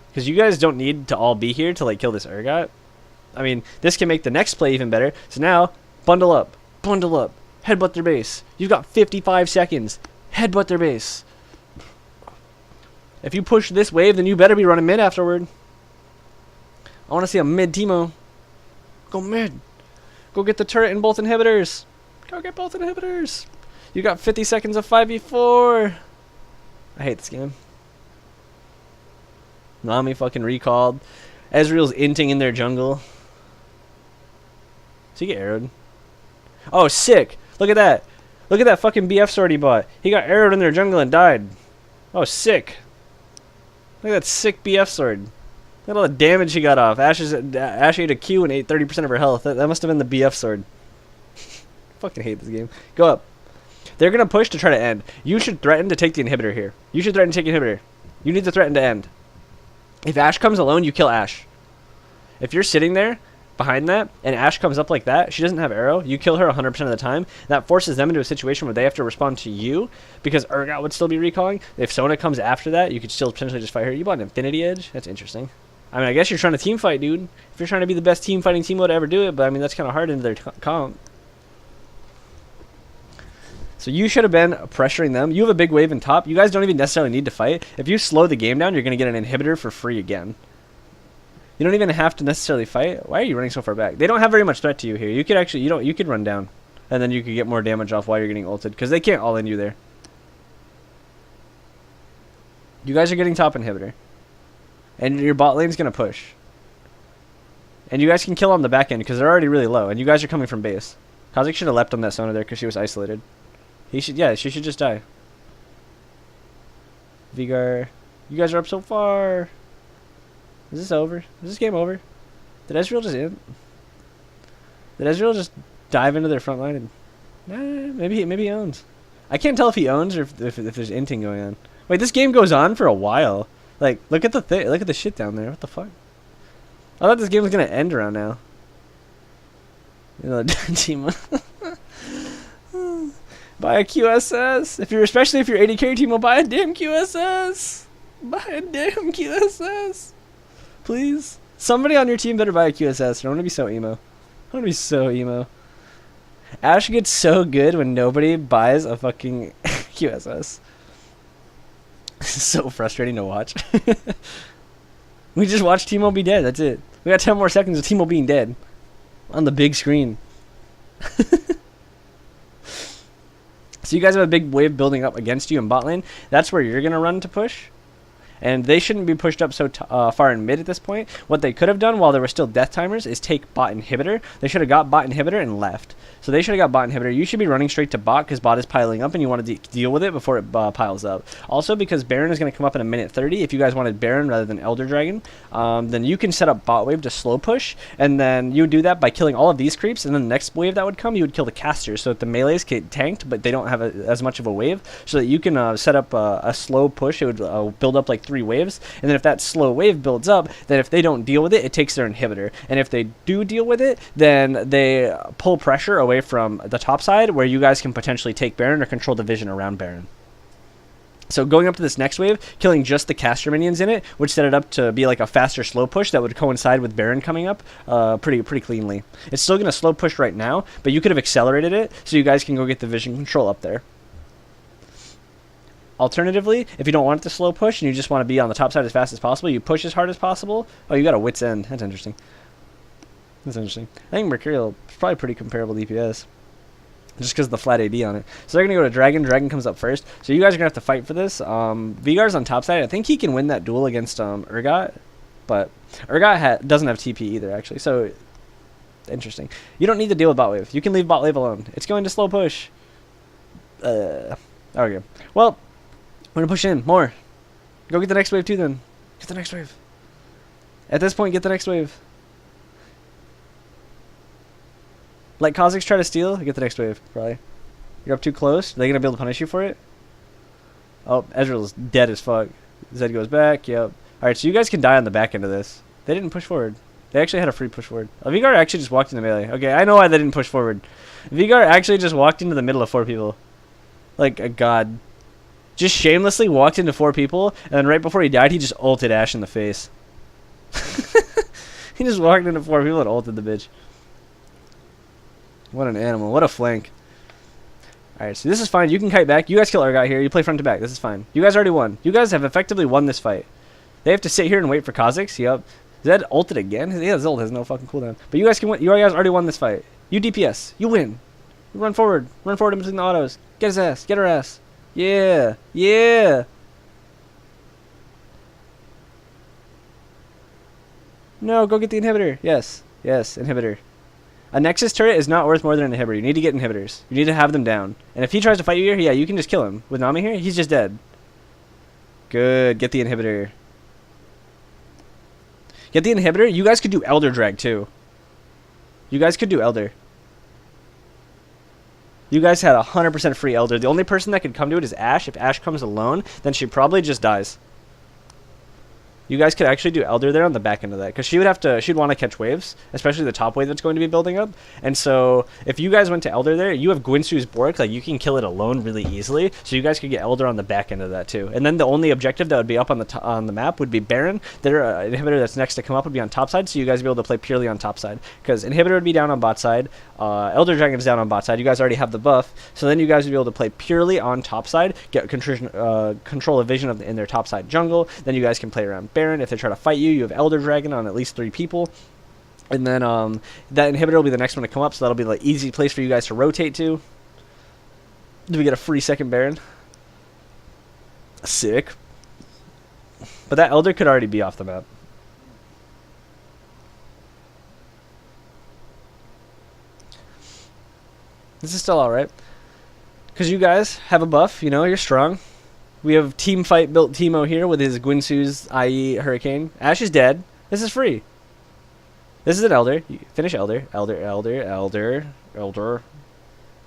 Because you guys don't need to all be here to like kill this Urgot. I mean, this can make the next play even better. So now, bundle up. Bundle up. Headbutt their base. You've got 55 seconds. Headbutt their base. If you push this wave, then you better be running mid afterward. I want to see a mid Teemo. Go mid. Go get the turret and both inhibitors. Go get both inhibitors. You got 50 seconds of 5v4. I hate this game. Nami fucking recalled. Ezreal's inting in their jungle. So you get arrowed. Oh, sick. Look at that. Look at that fucking BF sword he bought. He got arrowed in their jungle and died. Oh, sick. Look at that sick BF sword. Look at all the damage he got off. Ashe ate a Q and ate 30% of her health. That must have been the BF sword. Fucking hate this game. Go up. They're going to push to try to end. You should threaten to take the inhibitor here. You should threaten to take the inhibitor. You need to threaten to end. If Ashe comes alone, you kill Ashe. If you're sitting there behind that and Ashe comes up like that, she doesn't have arrow, you kill her 100% of the time. That forces them into a situation where they have to respond to you because Urgot would still be recalling. If Sona comes after that, you could still potentially just fight her. You bought an Infinity Edge? That's interesting. I mean, I guess you're trying to team fight, dude. If you're trying to be the best team fighting Teemo to ever do it, but I mean, that's kind of hard into their comp. So you should have been pressuring them. You have a big wave in top. You guys don't even necessarily need to fight. If you slow the game down, you're going to get an inhibitor for free again. You don't even have to necessarily fight. Why are you running so far back? They don't have very much threat to you here. You could actually, you could run down. And then you could get more damage off while you're getting ulted. Because they can't all in you there. You guys are getting top inhibitor. And your bot lane's going to push. And you guys can kill on the back end because they're already really low. And you guys are coming from base. Kha'Zix should have leapt on that Sona there because she was isolated. She should just die. Vgar, you guys are up so far. Is this over? Is this game over? Did Ezreal just end? Did Ezreal just dive into their front line? And, maybe he owns. I can't tell if he owns or if there's inting going on. Wait, this game goes on for a while. Like, look at the shit down there. What the fuck? I thought this game was gonna end around now. You know, Teemo. Buy a QSS. Especially if you're 80 carry team, will buy a damn QSS. Buy a damn QSS. Please. Somebody on your team better buy a QSS. I want to be so emo. I want to be so emo. Ashe gets so good when nobody buys a fucking QSS. So frustrating to watch. We just watched Teemo be dead. That's it. We got 10 more seconds of Teemo being dead. On the big screen. So you guys have a big wave building up against you in bot lane. That's where you're going to run to push. And they shouldn't be pushed up so far in mid at this point. What they could have done while there were still death timers is take bot inhibitor. They should have got bot inhibitor and left. So they should have got bot inhibitor. You should be running straight to bot because bot is piling up and you want to deal with it before it piles up. Also, because Baron is going to come up in a minute 30, if you guys wanted Baron rather than Elder Dragon, then you can set up bot wave to slow push. And then you would do that by killing all of these creeps. And then the next wave that would come, you would kill the casters so that the melees get tanked, but they don't have as much of a wave. So that you can set up a slow push. It would build up like 3 waves. And then if that slow wave builds up, then if they don't deal with it, it takes their inhibitor. And if they do deal with it, then they pull pressure away from the top side where you guys can potentially take Baron or control the vision around Baron. So going up to this next wave, killing just the caster minions in it would set it up to be like a faster slow push that would coincide with Baron coming up pretty cleanly. It's still going to slow push right now, but you could have accelerated it so you guys can go get the vision control up there. Alternatively, if you don't want it to slow push and you just want to be on the top side as fast as possible, you push as hard as possible. Oh, you got a wit's end. That's interesting. That's interesting. I think Mercurial is probably pretty comparable to DPS. Just because of the flat AD on it. So they're going to go to Dragon. Dragon comes up first. So you guys are going to have to fight for this. Vgar's on top side. I think he can win that duel against Urgot. But Urgot doesn't have TP either, actually. So, interesting. You don't need to deal with bot wave. You can leave bot wave alone. It's going to slow push. Okay. Well, we're going to push in more. Go get the next wave too then. Get the next wave. At this point, get the next wave. Let Kha'zix try to steal. Get the next wave, probably. You're up too close. Are they going to be able to punish you for it? Oh, Ezreal's dead as fuck. Zed goes back. Yep. Alright, so you guys can die on the back end of this. They didn't push forward. They actually had a free push forward. Vigar actually just walked into melee. Okay, I know why they didn't push forward. Vigar actually just walked into the middle of 4 people. Like a god. Just shamelessly walked into 4 people, and then right before he died, he just ulted Ashe in the face. He just walked into 4 people and ulted the bitch. What an animal. What a flank. Alright, so this is fine. You can kite back. You guys kill our guy here. You play front to back. This is fine. You guys already won. You guys have effectively won this fight. They have to sit here and wait for Kha'zix. Yep. Zed ulted again? Yeah, his ult has no fucking cooldown. But you guys can win. You guys already won this fight. You DPS. You win. You run forward. Run forward in between the autos. Get his ass. Get her ass. Yeah. Yeah. No, go get the inhibitor. Yes. Yes, inhibitor. A Nexus turret is not worth more than an inhibitor. You need to get inhibitors. You need to have them down. And if he tries to fight you here, yeah, you can just kill him. With Nami here, he's just dead. Good. Get the inhibitor. Get the inhibitor. You guys could do Elder Drag, too. You guys could do Elder. You guys had 100% free Elder. The only person that could come to it is Ashe. If Ashe comes alone, then she probably just dies. You guys could actually do Elder there on the back end of that, because she'd want to catch waves, especially the top wave that's going to be building up. And so if you guys went to Elder there, you have Gwynsu's Bork, like you can kill it alone really easily. So you guys could get Elder on the back end of that too. And then the only objective that would be up on the map would be Baron. Their inhibitor that's next to come up would be on top side, so you guys would be able to play purely on top side, because inhibitor would be down on bot side, Elder Dragon's down on bot side. You guys already have the buff, so then you guys would be able to play purely on top side, get control of vision in their top side jungle. Then you guys can play around Baron. If they try to fight you, you have Elder Dragon on at least 3 people. And then that inhibitor will be the next one to come up, so that'll be the easy place for you guys to rotate to. Do we get a free second Baron? Sick. But that Elder could already be off the map. This is still alright. Because you guys have a buff, you know, you're strong. We have Team Fight built Teemo here with his Gwynsu's, i.e. Hurricane. Ashe is dead. This is free. This is an Elder. Finish Elder. Elder.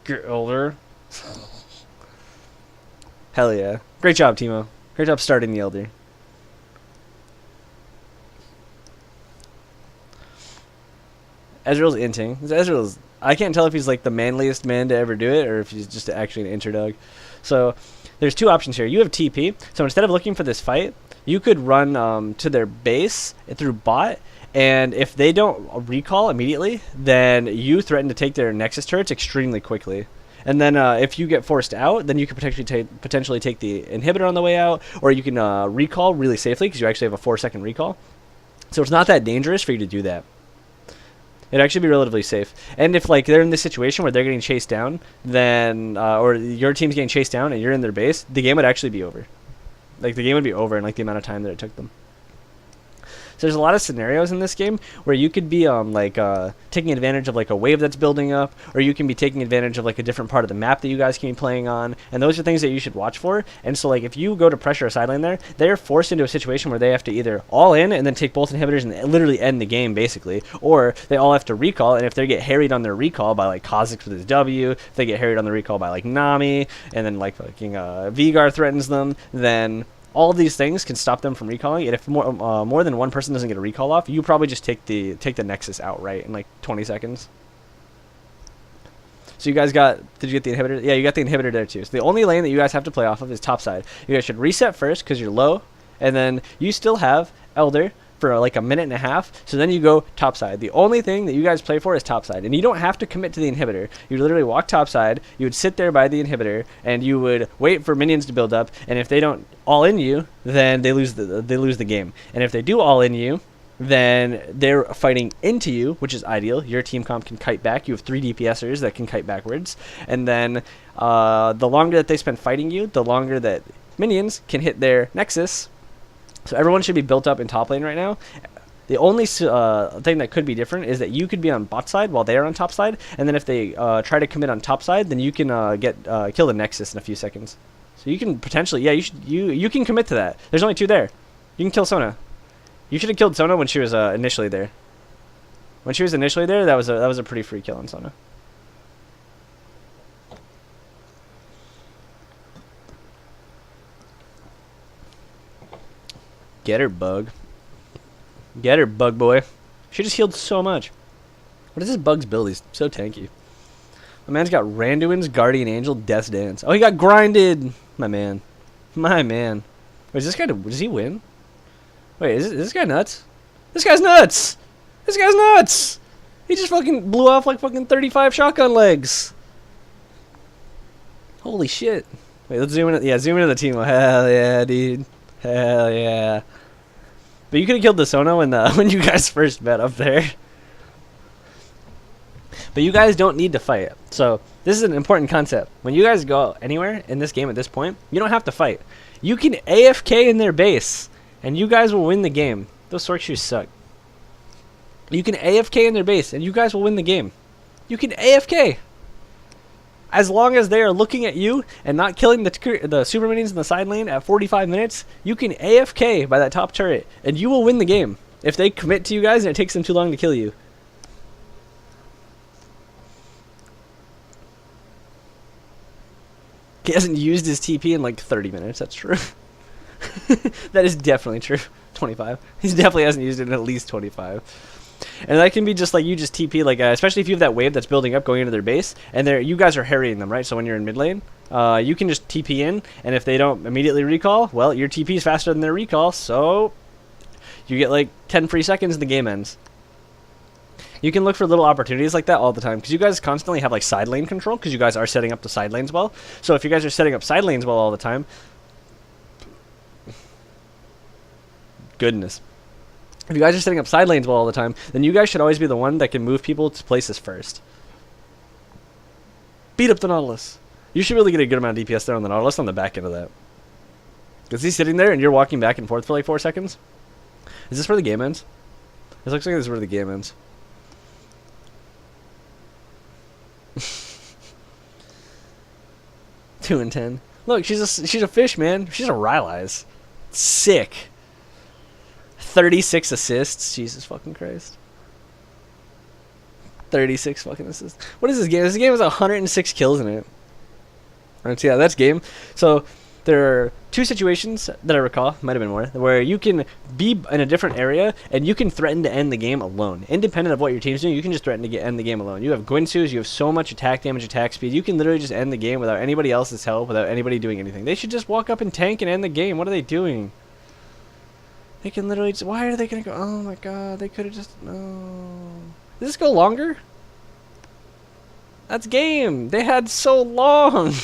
Get Elder. Hell yeah. Great job, Teemo. Great job starting the Elder. Ezreal's inting. Ezreal's... I can't tell if he's like the manliest man to ever do it, or if he's just actually an interdog. So... there's 2 options here. You have TP, so instead of looking for this fight, you could run to their base through bot, and if they don't recall immediately, then you threaten to take their Nexus turrets extremely quickly. And then if you get forced out, then you could potentially take the inhibitor on the way out, or you can recall really safely, because you actually have a 4-second recall. So it's not that dangerous for you to do that. It'd actually be relatively safe. And if like they're in this situation where they're getting chased down, then or your team's getting chased down and you're in their base, the game would actually be over. Like the game would be over in like the amount of time that it took them. So there's a lot of scenarios in this game where you could be taking advantage of like a wave that's building up, or you can be taking advantage of like a different part of the map that you guys can be playing on, and those are things that you should watch for. And so like if you go to pressure a sideline there, they're forced into a situation where they have to either all in and then take both inhibitors and literally end the game basically, or they all have to recall, and if they get harried on their recall by like Kha'Zix with his W, if they get harried on the recall by like Nami, and then like fucking Vigar threatens them, then all of these things can stop them from recalling. And if more than one person doesn't get a recall off, you probably just take the Nexus outright in like 20 seconds. So you guys got... did you get the inhibitor? Yeah, you got the inhibitor there too. So the only lane that you guys have to play off of is top side. You guys should reset first because you're low, and then you still have Elder for like a minute and a half, so then you go top side. The only thing that you guys play for is top side, and you don't have to commit to the inhibitor. You literally walk top side, you would sit there by the inhibitor, and you would wait for minions to build up, and if they don't all in you, then they lose the game. And if they do all in you, then they're fighting into you, which is ideal. Your team comp can kite back. You have 3 DPSers that can kite backwards, and then the longer that they spend fighting you, the longer that minions can hit their Nexus. So everyone should be built up in top lane right now. The only thing that could be different is that you could be on bot side while they are on top side, and then if they try to commit on top side, then you can kill the Nexus in a few seconds. So you can potentially, yeah, you can commit to that. There's only 2 there. You can kill Sona. You should have killed Sona when she was initially there. When she was initially there, that was a pretty free kill on Sona. Get her, Bug. Get her, Bug boy. She just healed so much. What is this Bug's build? He's so tanky. My man's got Randuin's Guardian Angel Death's Dance. Oh, he got grinded. My man. My man. Wait, is this guy, does he win? Wait, is this guy nuts? This guy's nuts! This guy's nuts! He just fucking blew off like fucking 35 shotgun legs. Holy shit. Wait, let's zoom in. Yeah, zoom into the team. Hell yeah, dude. Hell yeah. But you could have killed the Sona when you guys first met up there. But you guys don't need to fight. So this is an important concept. When you guys go anywhere in this game at this point, you don't have to fight. You can AFK in their base, and you guys will win the game. Those sword shoes suck. You can AFK in their base, and you guys will win the game. You can AFK. As long as they are looking at you and not killing the super minions in the side lane at 45 minutes, you can AFK by that top turret, and you will win the game. If they commit to you guys and it takes them too long to kill you. He hasn't used his TP in like 30 minutes. That's true. That is definitely true. 25. He definitely hasn't used it in at least 25. And that can be just like you just TP, like especially if you have that wave that's building up going into their base, and you guys are harrying them, right? So when you're in mid lane, you can just TP in, and if they don't immediately recall, well, your TP is faster than their recall, so you get like 10 free seconds and the game ends. You can look for little opportunities like that all the time, because you guys constantly have like side lane control, because you guys are setting up the side lanes well. So if you guys are setting up side lanes well all the time, goodness. If you guys are setting up side lanes well all the time, then you guys should always be the one that can move people to places first. Beat up the Nautilus. You should really get a good amount of DPS there on the Nautilus on the back end of that. Because he's sitting there and you're walking back and forth for like 4 seconds. Is this where the game ends? This looks like this is where the game ends. 2 and 10. Look, she's a fish, man. She's a Rylai's. Sick. 36 assists. Jesus fucking Christ. 36 fucking assists. What is this game? This game has 106 kills in it. Alright, so yeah, that's game. So there are 2 situations that I recall, might have been more, where you can be in a different area and you can threaten to end the game alone. Independent of what your team's doing, you can just threaten to end the game alone. You have Gwynsu's, you have so much attack damage, attack speed, you can literally just end the game without anybody else's help, without anybody doing anything. They should just walk up and tank and end the game. What are they doing? They can literally just, why are they going to go, oh my god, they could have just, no. Does this go longer? That's game. They had so long.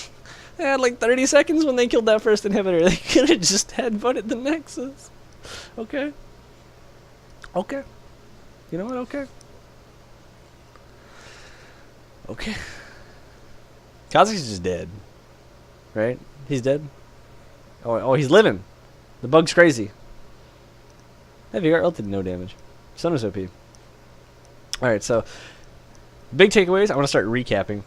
They had like 30 seconds when they killed that first inhibitor. They could have just headbutted the Nexus. Okay. Okay. You know what? Okay. Okay. Kha'zix is just dead. Right? He's dead? Oh, he's living. The bug's crazy. That VR ult did no damage. Sun was OP. Alright, so big takeaways. I want to start recapping.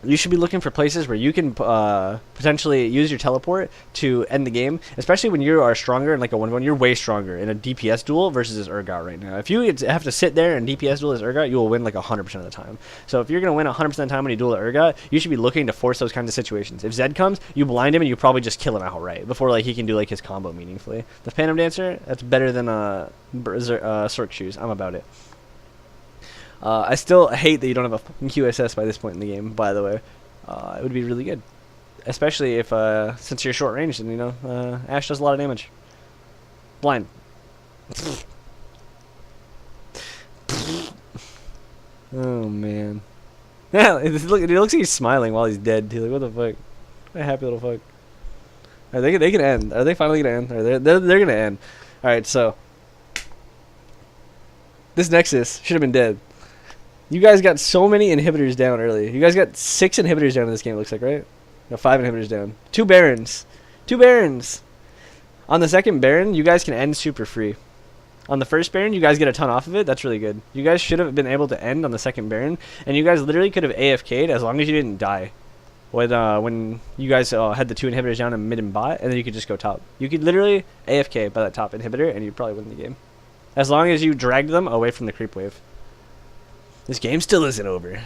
You should be looking for places where you can potentially use your teleport to end the game, especially when you are stronger in like a 1v1. You're way stronger in a DPS duel versus this Urgot right now. If you have to sit there and DPS duel as Urgot, you will win like 100% of the time. So if you're going to win 100% of the time when you duel at Urgot, you should be looking to force those kinds of situations. If Zed comes, you blind him and you probably just kill him outright before like he can do like his combo meaningfully. The Phantom Dancer, that's better than Sork Shoes. I'm about it. I still hate that you don't have a fucking QSS by this point in the game, by the way. It would be really good. Especially if, since you're short range, and, you know, Ashe does a lot of damage. Blind. Oh, man. Yeah, it looks like he's smiling while he's dead, too. Like, what the fuck? What a happy little fuck. They can end. Are they finally going to end? They're going to end. Alright, so. This Nexus should have been dead. You guys got so many inhibitors down early. You guys got 6 inhibitors down in this game, it looks like, right? No, 5 inhibitors down. 2 Barons. 2 Barons. On the second Baron, you guys can end super free. On the first Baron, you guys get a ton off of it. That's really good. You guys should have been able to end on the second Baron, and you guys literally could have AFK'd as long as you didn't die. when you guys had the 2 inhibitors down in mid and bot, and then you could just go top. You could literally AFK by that top inhibitor, and you'd probably win the game. As long as you dragged them away from the creep wave. This game still isn't over.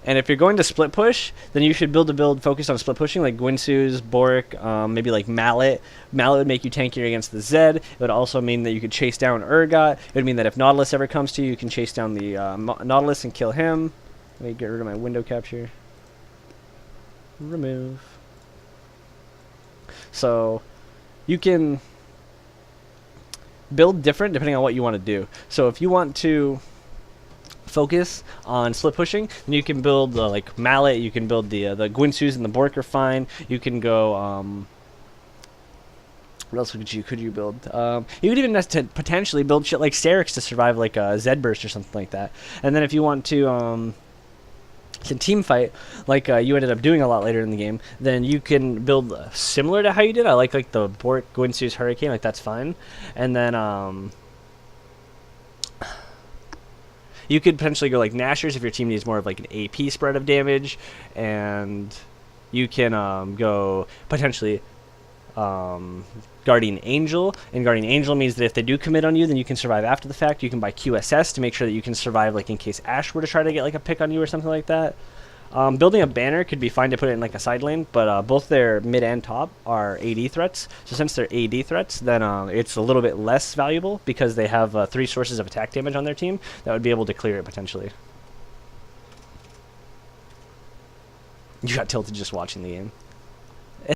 And if you're going to split push, then you should build a build focused on split pushing, like Gwinsu's, Boric, maybe like Mallet. Mallet would make you tankier against the Zed. It would also mean that you could chase down Urgot. It would mean that if Nautilus ever comes to you, you can chase down the Nautilus and kill him. Let me get rid of my window capture. Remove. So you can build different depending on what you want to do. So if you want to focus on split pushing, then you can build like Mallet. You can build the Gwinsu's and the Bork are fine. You can go what else could you build? You could even potentially build shit like Sterix to survive like a Zed burst or something like that. And then if you want to team fight like you ended up doing a lot later in the game, then you can build similar to how you did. I like the Bork Gwinsu's Hurricane, like that's fine. And then you could potentially go like Nashers if your team needs more of like an AP spread of damage, and you can go potentially Guardian Angel, and Guardian Angel means that if they do commit on you, then you can survive after the fact. You can buy QSS to make sure that you can survive, like in case Ashe were to try to get like a pick on you or something like that. Building a banner could be fine to put it in like a side lane, but both their mid and top are AD threats. So since they're AD threats, then it's a little bit less valuable because they have 3 sources of attack damage on their team that would be able to clear it potentially. You got tilted just watching the game.